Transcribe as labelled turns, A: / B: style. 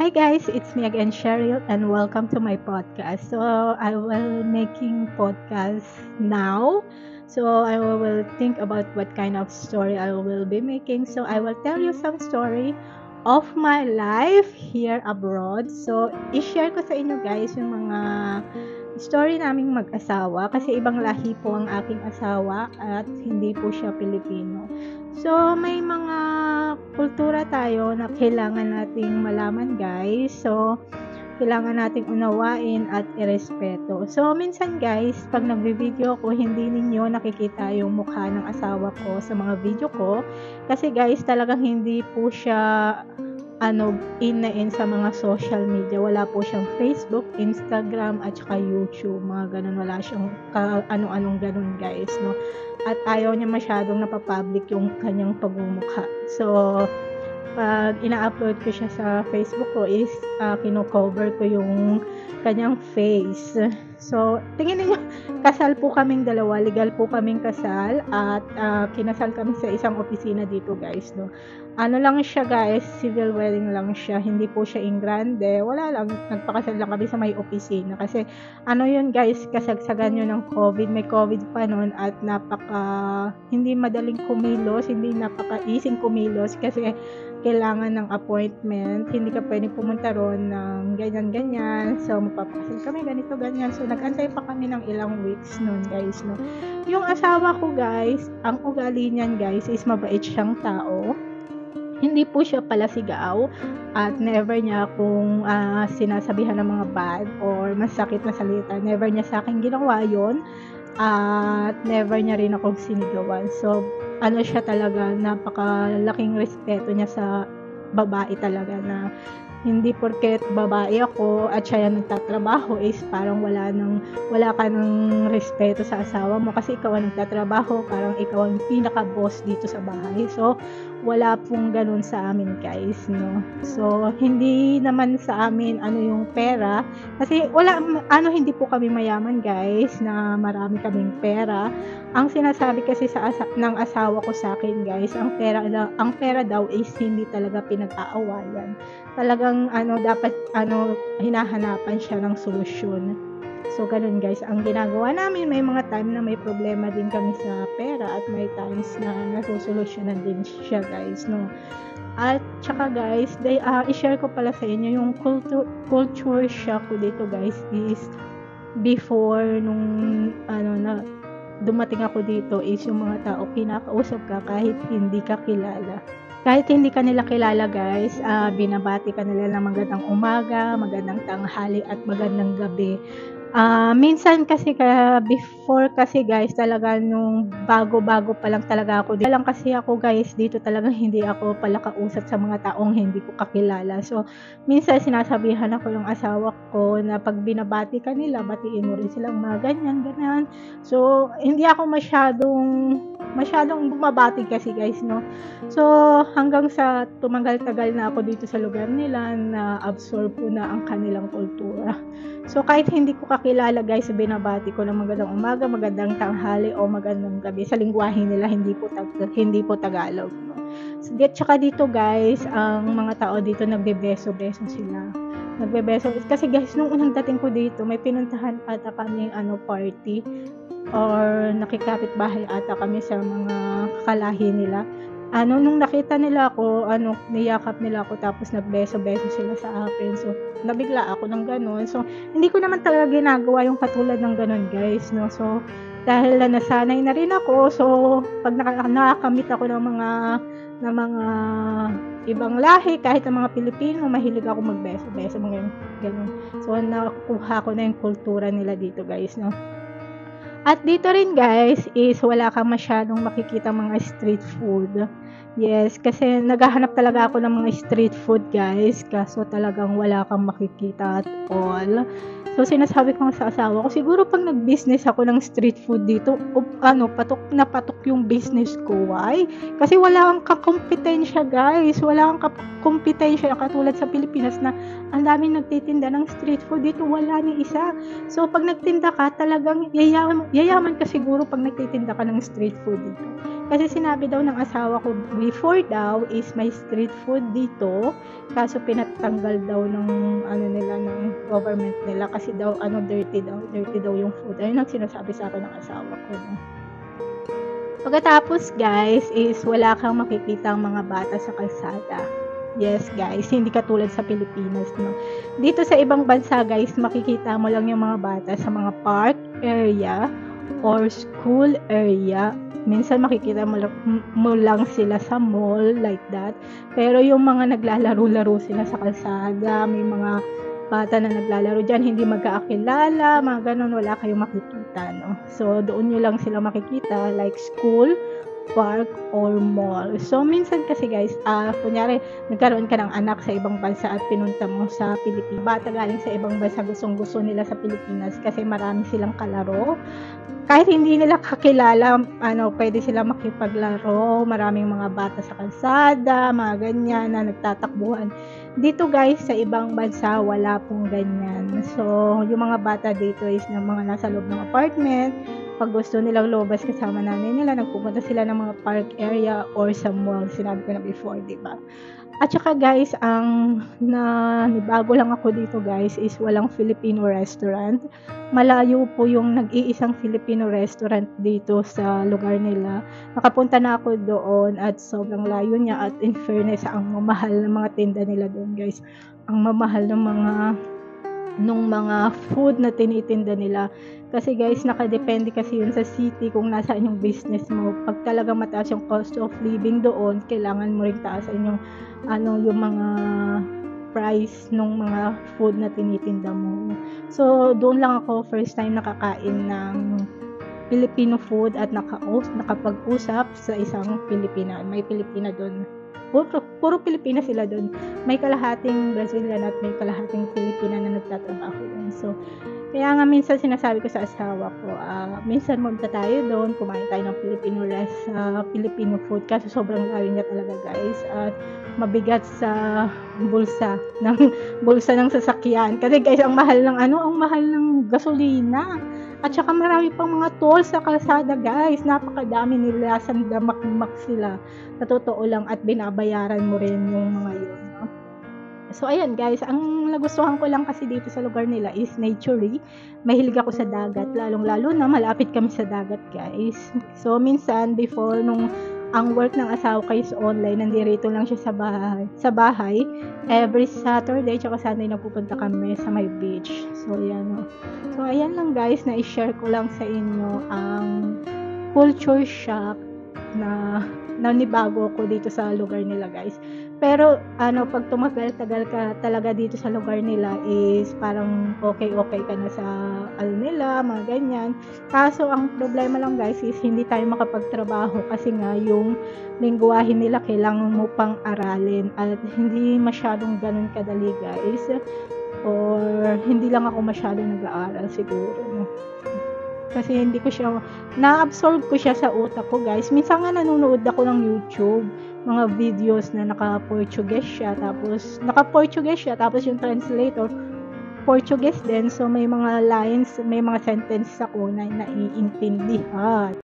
A: Hi guys, it's me again, Cheryl, and welcome to my podcast. So I will making podcast now. So I will think about what kind of story I will be making. So I will tell you some story of my life here abroad. So i-share ko sa inyo guys yung mga story naming mag-asawa kasi ibang lahi po ang aking asawa at hindi po siya Pilipino. So, may mga kultura tayo na kailangan nating malaman guys. So, kailangan nating unawain at irespeto. So, minsan guys, pag nagbi-video ko, hindi ninyo nakikita yung mukha ng asawa ko sa mga video ko. Kasi guys, talagang hindi po siya in sa mga social media. Wala po siyang Facebook, Instagram, at saka YouTube. Mga ganun. Wala siyang ano-anong ganun guys, no? At ayaw niya masyadong napapublic yung kanyang pagmumukha. So, pag ina-upload ko siya sa Facebook ko is kino-cover ko yung kanyang face. So, tingin niyo, kasal po kaming dalawa, legal po kaming kasal at kinasal kami sa isang opisina dito guys, no. Ano lang siya guys, civil wedding lang siya, hindi po siya in grande, wala lang, nagpakasal lang kami sa may opisina kasi ano yun guys, kasagsagan yun ng COVID, may COVID pa noon at hindi madaling kumilos, hindi napaka-easing kumilos kasi kailangan ng appointment, hindi ka pwedeng pumunta ron ng ganyan-ganyan, so magpapakasal kami ganito ganyan, so nag-antay pa kami ng ilang weeks noon guys, no. Yung asawa ko guys, ang ugali niyan guys is mabait siyang tao, hindi po siya palasigaw at never niya akong sinasabihan ng mga bad or masakit na salita, never niya sa akin ginawa yon at never niya rin akong sinigawan. So ano siya talaga, napakalaking respeto niya sa babae talaga, na hindi porket babae ako at siya yung nagtatrabaho is parang wala ka ng respeto sa asawa mo kasi ikaw ang nagtatrabaho, parang ikaw ang pinaka-boss dito sa bahay. So wala pong ganun sa amin guys, no. So hindi naman sa amin yung pera kasi hindi po kami mayaman guys na marami kaming pera. Ang sinasabi kasi ng asawa ko sa akin guys, ang pera daw is hindi talaga pinag-aawayan. Talagang dapat hinahanapan siya ng solusyon. So ganun guys ang ginagawa namin. May mga time na may problema din kami sa pera at may times na nasusolusyonan din siya guys, no. At saka guys, i-share ko pala sa inyo yung culture shock ko dito guys is before nung na dumating ako dito is yung mga tao kinakausap ka kahit hindi ka kilala. Kahit hindi ka nila kilala guys, binabati ka nila ng magandang umaga, magandang tanghali at magandang gabi. Minsan kasi before kasi guys, talaga nung bago-bago pa lang talaga ako. Lang kasi ako guys, dito talagang hindi ako pala kausap sa mga taong hindi ko kakilala. So, minsan sinasabihan ako ng asawa ko na pag binabati ka nila, batiin mo rin silang mga ganyan. So, hindi ako masyadong bumabati kasi guys, no. So, hanggang sa tumagal-tagal na ako dito sa lugar nila, na absorb ko na ang kanilang kultura. So, kahit hindi ko kakilala guys, binabati ko ng magandang umaga, magandang tanghali o magandang gabi sa lingwahe nila, hindi po Tagalog, no. So, tsaka dito guys, ang mga tao dito nagbebeso-beso sila. Nagbebeso kasi guys, nung unang dating ko dito, may pinuntahan ata kami party or nakikapit bahay ata kami sa mga kalahi nila. Nung nakita nila ako, niyakap nila ako tapos nagbeso-beso sila sa akin. So, nabigla ako ng ganun. So, hindi ko naman talaga ginagawa yung katulad ng ganun guys, no. So, dahil nasanay na rin ako, so, pag nakakamit ako ng mga ibang lahi, kahit ng mga Pilipino, mahilig ako magbeso-beso, mga ganun. So, nakuha ko na yung kultura nila dito guys, no. At dito rin guys is wala kang masyadong makikita mga street food. Yes, kasi naghahanap talaga ako ng mga street food guys, kaso talagang wala kang makikita at all. So sinasabi ko sa asawa ko, siguro pag nag-business ako ng street food dito, patok na patok yung business ko. Why? Kasi wala kang kakompetensya guys, wala kang kompetensya katulad sa Pilipinas na ang daming nagtitinda ng street food, dito wala ni isa. So pag nagtinda ka, talagang yayaman ka siguro pag nagtitinda ka ng street food dito. Kasi sinabi daw ng asawa ko before daw is may street food dito, kaso pinatanggal daw ng ano nila, ng government nila, kasi daw dirty daw yung food. Ayun ang sinasabi sa akin ng asawa ko, no? Pagkatapos guys is wala kang makikitang mga bata sa kalsada. Yes guys, hindi katulad sa Pilipinas, no. Dito sa ibang bansa guys, makikita mo lang yung mga bata sa mga park area or school area. Minsan makikita mo lang sila sa mall, like that. Pero yung mga naglalaro-laro sila sa kalsada, may mga bata na naglalaro dyan, hindi magkaakilala, mga ganun, wala kayong makikita, no? So, doon nyo lang sila makikita, like school, park, or mall. So, minsan kasi guys, kunyari, nagkaroon ka ng anak sa ibang bansa at pinunta mo sa Pilipinas. Bata galing sa ibang bansa, gustong-gusto nila sa Pilipinas kasi marami silang kalaro. Kahit hindi nila kakilala, pwede sila makipaglaro, maraming mga bata sa kalsada, mga ganyan na nagtatakbuhan. Dito guys, sa ibang bansa, wala pong ganyan. So, yung mga bata dito is ng mga nasa loob ng apartment. Pag gusto nilang lumabas kasama nanay nila, nagpupunta sila ng mga park area or sa mall. Sinabi ko na before, diba? At saka guys, ang nibago lang ako dito guys is walang Filipino restaurant. Malayo po yung nag-iisang Filipino restaurant dito sa lugar nila. Nakapunta na ako doon at sobrang layo niya, at in fairness, ang mamahal ng mga tinda nila doon guys. Ang mamahal ng mga food na tinitinda nila. Kasi guys, nakadepende kasi yun sa city kung nasaan yung business mo. Pag talagang mataas yung cost of living doon, kailangan mo rin taasan yung yung mga price ng mga food na tinitinda mo. So, doon lang ako first time nakakain ng Filipino food at nakapag-usap sa isang Pilipina. May Pilipina doon. Puro Pilipina sila doon. May kalahating Brazilian at may kalahating Pilipina na nagtatrabaho doon. So, kaya nga minsan sinasabi ko sa asawa ko, minsan magta tayo doon, kumain tayo ng Filipino food, kasi sobrang layo niya talaga guys, at mabigat sa bulsa ng sasakyan. Kasi guys, ang mahal ng gasolina. At saka marami pang mga toll sa kalsada guys. Napakadami nila, sandamak-mak sila. Sa totoo lang, at binabayaran mo rin yung mga yun. No? So ayan guys, ang nagustuhan ko lang kasi dito sa lugar nila is naturey. Mahilig ako sa dagat, lalong-lalo na malapit kami sa dagat guys. So minsan before, nung ang work ng asawa ko is online, nandirito lang siya sa bahay. Every Saturday tsaka Sunday nagpupunta kami sa may beach. So ayan. So ayan lang guys, na-share ko lang sa inyo ang culture shock na nibago ko dito sa lugar nila guys. Pero pag tumagal-tagal ka talaga dito sa lugar nila is parang okay ka na sa nila, mga ganyan. Kaso ang problema lang guys is hindi tayo makapagtrabaho kasi nga yung lengguwahe nila kailangan mo pang aralin, at hindi masyadong ganun kadali guys, or hindi lang ako masyadong nag-aaral siguro, no? Kasi hindi ko siya, na-absorb ko siya sa utak ko guys. Minsan nga nanonood ako ng YouTube, mga videos na naka-Portuguese siya, tapos yung translator Portuguese din, so may mga lines, may mga sentences ako na naiintindihan.